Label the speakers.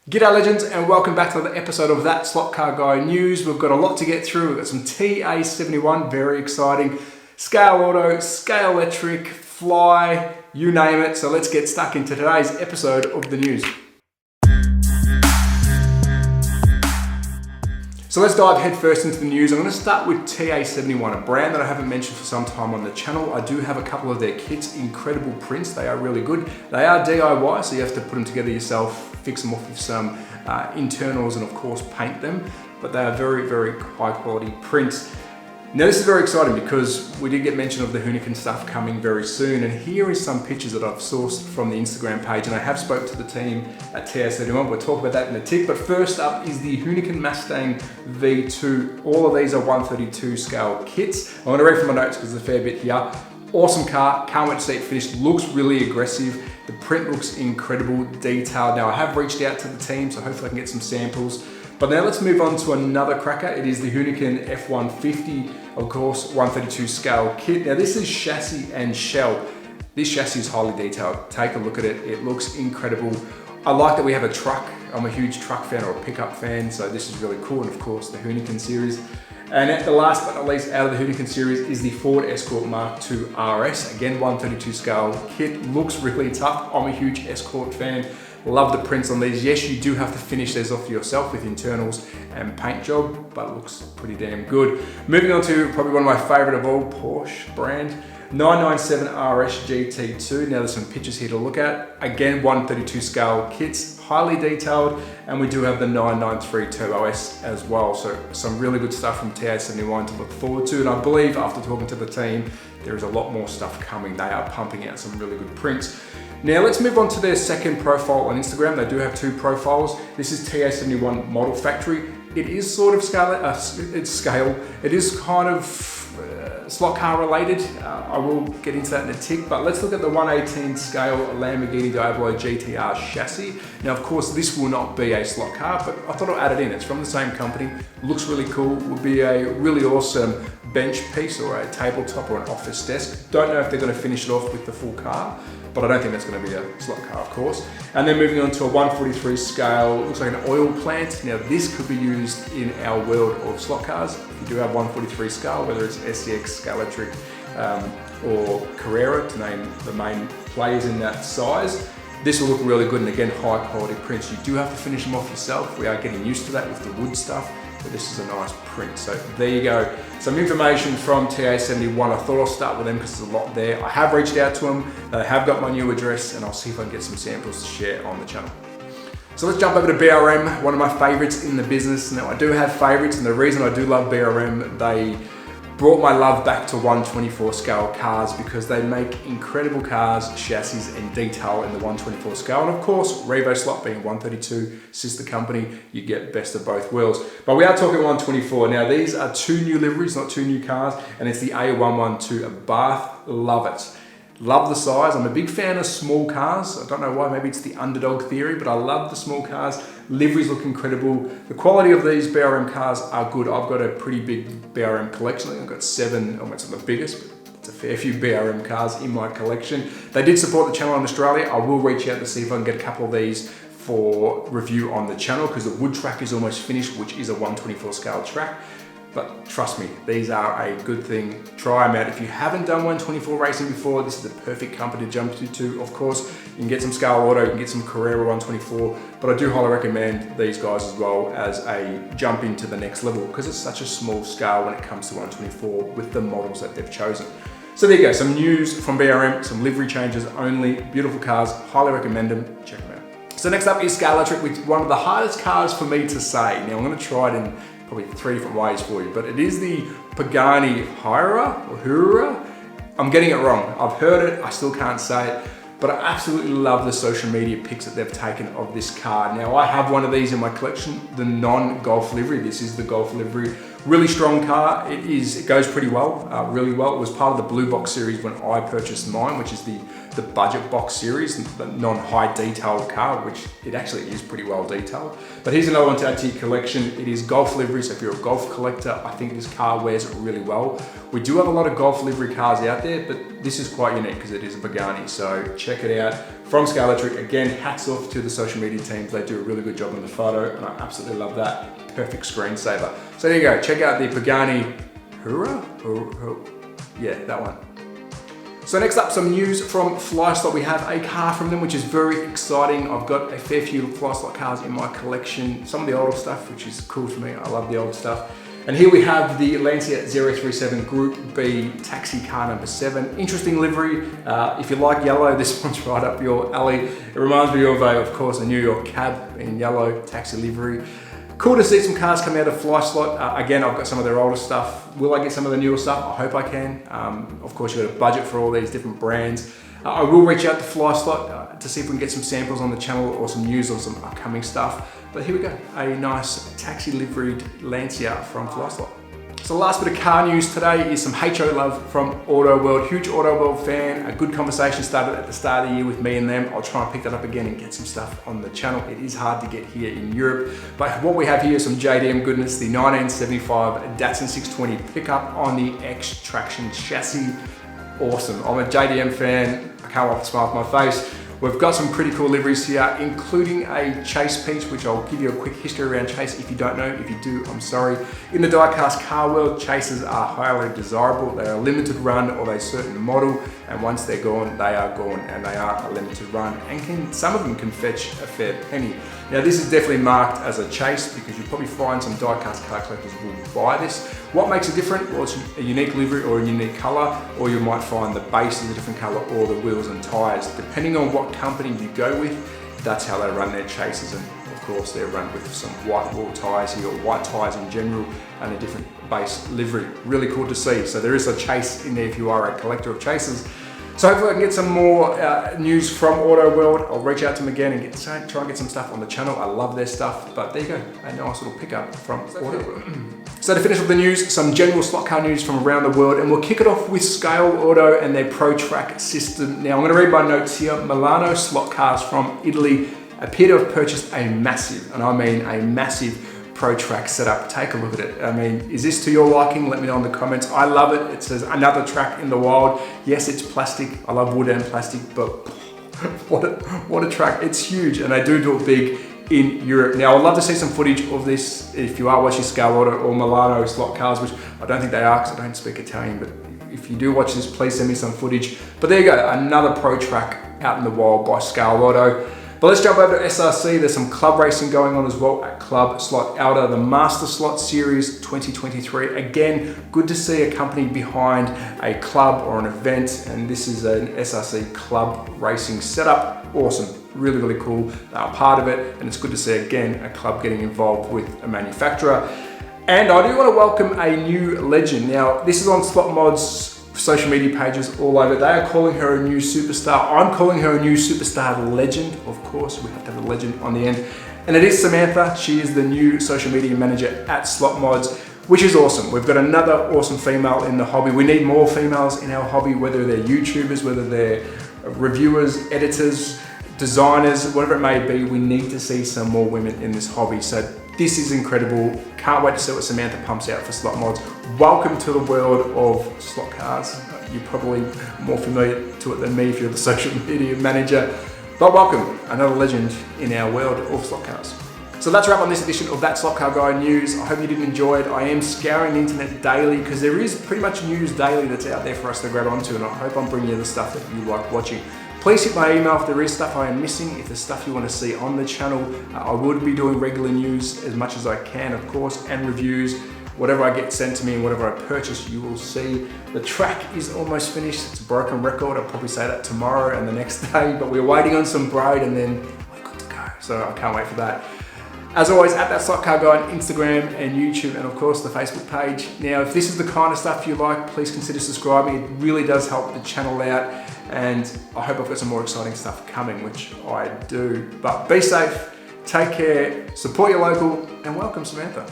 Speaker 1: G'day legends and welcome back to another episode of That Slot Car Guy News. We've got a lot to get through. We've got some TA71, very exciting, Scaleauto, Scalextric, Fly, you name it. So let's get stuck into today's episode of the news. So let's dive head first into the news. I'm going to start with TA71, a brand that I haven't mentioned for some time on the channel. I do have a couple of their kits, incredible prints. They are really good. They are DIY, so you have to put them together yourself, fix them off with some internals and of course paint them. But they are very, very high quality prints. Now this is very exciting because we did get mention of the HOONIGAN stuff coming very soon, and here is some pictures that I've sourced from the Instagram page, and I have spoke to the team at TA71. We'll talk about that in a tick, but first up is the HOONIGAN Mustang V2. All of these are 132 scale kits. I'm going to read from my notes because there's a fair bit here. Awesome car, can't wait to see it finished. Looks really aggressive. The print looks incredible, detailed. Now I have reached out to the team, so hopefully I can get some samples. But now let's move on to another cracker. It is the HOONIGAN F150, of course, 132 scale kit. Now this is chassis and shell. This chassis is highly detailed. Take a look at it. It looks incredible. I like that we have a truck. I'm a huge truck fan or a pickup fan, so this is really cool. And of course the HOONIGAN series. And at the last but not least out of the HOONIGAN series is the Ford Escort Mark II RS. Again, 132 scale kit. Looks really tough. I'm a huge Escort fan. Love the prints on these. Yes, you do have to finish these off yourself with internals and paint job, but it looks pretty damn good. Moving on to probably one of my favorite of all, Porsche brand, 997 RS GT2. Now there's some pictures here to look at. Again, 132 scale kits, highly detailed, and we do have the 993 Turbo S as well. So some really good stuff from TA71 to look forward to. And I believe after talking to the team, there is a lot more stuff coming. They are pumping out some really good prints. Now let's move on to their second profile on Instagram. They do have two profiles. This is TA71 Model Factory. It is sort of scale. It is kind of slot car related. I will get into that in a tick, but let's look at the 118 scale Lamborghini Diablo GTR chassis. Now, of course, this will not be a slot car, but I thought I'd add it in. It's from the same company. Looks really cool. Would be a really awesome bench piece or a tabletop or an office desk. Don't know if they're going to finish it off with the full car, but I don't think that's going to be a slot car, of course. And then moving on to a 143 scale, looks like an oil plant. Now this could be used in our world of slot cars. If you do have 143 scale, whether it's SCX, Scalextric, or Carrera, to name the main players in that size, this will look really good. And again, high quality prints. You do have to finish them off yourself. We are getting used to that with the wood stuff, but this is a nice print. So there you go. Some information from TA71. I thought I'll start with them because there's a lot there. I have reached out to them. They have got my new address, and I'll see if I can get some samples to share on the channel. So let's jump over to BRM, one of my favorites in the business. Now I do have favorites, and the reason I do love BRM, they brought my love back to 124 scale cars because they make incredible cars, chassis and detail in the 124 scale. And of course, Revo Slot being 132 sister company, you get best of both worlds. But we are talking 124. Now these are two new liveries, not two new cars, and it's the A112 of Bath. Love it. Love the size. I'm a big fan of small cars. I don't know why, maybe it's the underdog theory, but I love the small cars. Liveries look incredible. The quality of these BRM cars are good. I've got a pretty big BRM collection. I think I've got 7, almost not the biggest, but it's a fair few BRM cars in my collection. They did support the channel in Australia. I will reach out to see if I can get a couple of these for review on the channel because the wood track is almost finished, which is a 124 scale track. But trust me, these are a good thing. Try them out. If you haven't done 124 racing before, this is the perfect company to jump to. Of course, you can get some Scaleauto, you can get some Carrera 124, but I do highly recommend these guys as well as a jump into the next level because it's such a small scale when it comes to 124 with the models that they've chosen. So there you go, some news from BRM, some livery changes only, beautiful cars, highly recommend them, check them out. So next up is Scalextric, which is one of the hardest cars for me to say. Now I'm gonna try it in probably 3 different ways for you, but it is the Pagani Hura. I'm getting it wrong. I've heard it, I still can't say it, but I absolutely love the social media pics that they've taken of this car. Now I have one of these in my collection, the non-Golf livery. This is the Golf livery. Really strong car. It goes pretty well, really well. It was part of the Blue Box series when I purchased mine, which is the the budget box series, the non-high detailed car, which it actually is pretty well detailed. But here's another one to add to your collection. It is golf livery, so if you're a golf collector, I think this car wears it really well. We do have a lot of golf livery cars out there, but this is quite unique because it is a Pagani. So check it out from Scalextric. Again, hats off to the social media teams. They do a really good job on the photo, and I absolutely love that. Perfect screensaver. So there you go, check out the Pagani yeah, that one. So next up, some news from FlySlot. We have a car from them, which is very exciting. I've got a fair few FlySlot cars in my collection. Some of the older stuff, which is cool for me. I love the old stuff. And here we have the Lancia 037 Group B taxi car number 7. Interesting livery. If you like yellow, this one's right up your alley. It reminds me of course, a New York cab in yellow taxi livery. Cool to see some cars come out of FlySlot. Again, I've got some of their older stuff. Will I get some of the newer stuff? I hope I can. Of course, you've got a budget for all these different brands. I will reach out to FlySlot to see if we can get some samples on the channel or some news on some upcoming stuff. But here we go, a nice taxi liveried Lancia from FlySlot. So the last bit of car news today is some HO love from Auto World. Huge Auto World fan. A good conversation started at the start of the year with me and them. I'll try and pick that up again and get some stuff on the channel. It is hard to get here in Europe. But what we have here is some JDM goodness. The 1975 Datsun 620 pickup on the X traction chassis. Awesome. I'm a JDM fan. I can't wait to smile off my face. We've got some pretty cool liveries here, including a Chase piece, which I'll give you a quick history around Chase if you don't know. If you do, I'm sorry. In the die-cast car world, Chases are highly desirable. They are a limited run of a certain model, and once they're gone, they are gone, and they are a limited run, and some of them can fetch a fair penny. Now, this is definitely marked as a Chase because you'll probably find some die-cast car collectors will buy this. What makes it different? Well, it's a unique livery or a unique color, or you might find the base is a different color or the wheels and tires. Depending on what company you go with, that's how they run their Chases, and of course they're run with some white wall tires here, or white tires in general, and a different base livery. Really cool to see. So there is a Chase in there if you are a collector of Chases. So hopefully I can get some more news from Auto World. I'll reach out to them again and try and get some stuff on the channel. I love their stuff, but there you go, a nice little pickup from Auto World. So to finish with the news, some general slot car news from around the world, and we'll kick it off with Scaleauto and their ProTrack system. Now I'm going to read my notes here. Milano slot cars from Italy appear to have purchased a massive, and I mean a massive, ProTrack setup. Take a look at it. I mean, is this to your liking? Let me know in the comments. I love it. It says another track in the wild. Yes, it's plastic. I love wood and plastic, but what a track. It's huge, and they do it big in Europe. Now, I'd love to see some footage of this if you are watching Scaleauto or Milano slot cars, which I don't think they are because I don't speak Italian, but if you do watch this, please send me some footage. But there you go, another ProTrack out in the wild by Scaleauto. But let's jump over to SRC. There's some club racing going on as well at Club Slot Outer, the Master Slot Series 2023. Again, good to see a company behind a club or an event, and this is an SRC club racing setup. Awesome, really, really cool. They are part of it, and it's good to see, again, a club getting involved with a manufacturer. And I do want to welcome a new legend. Now, this is on Slot Mod's social media pages all over. They are calling her a new superstar. I'm calling her a new superstar legend. Of course, we have to have a legend on the end. And it is Samantha. She is the new social media manager at Slot Mods, which is awesome. We've got another awesome female in the hobby. We need more females in our hobby, whether they're YouTubers, whether they're reviewers, editors, designers, whatever it may be. We need to see some more women in this hobby. So this is incredible. Can't wait to see what Samantha pumps out for Slot Mods. Welcome to the world of slot cars. You're probably more familiar to it than me if you're the social media manager. But welcome, another legend in our world of slot cars. So that's a wrap on this edition of That Slot Car Guy News. I hope you did enjoy it. I am scouring the internet daily because there is pretty much news daily that's out there for us to grab onto, and I hope I'm bringing you the stuff that you like watching. Please hit my email if there is stuff I am missing, if there's stuff you want to see on the channel. I would be doing regular news as much as I can, of course, and reviews. Whatever I get sent to me and whatever I purchase, you will see. The track is almost finished. It's a broken record. I'll probably say that tomorrow and the next day, but we're waiting on some braid and then we're good to go. So I can't wait for that. As always, at That Slot Car Guy on Instagram and YouTube, and of course the Facebook page. Now, if this is the kind of stuff you like, please consider subscribing. It really does help the channel out, and I hope I've got some more exciting stuff coming, which I do. But be safe, take care, support your local, and welcome Samantha.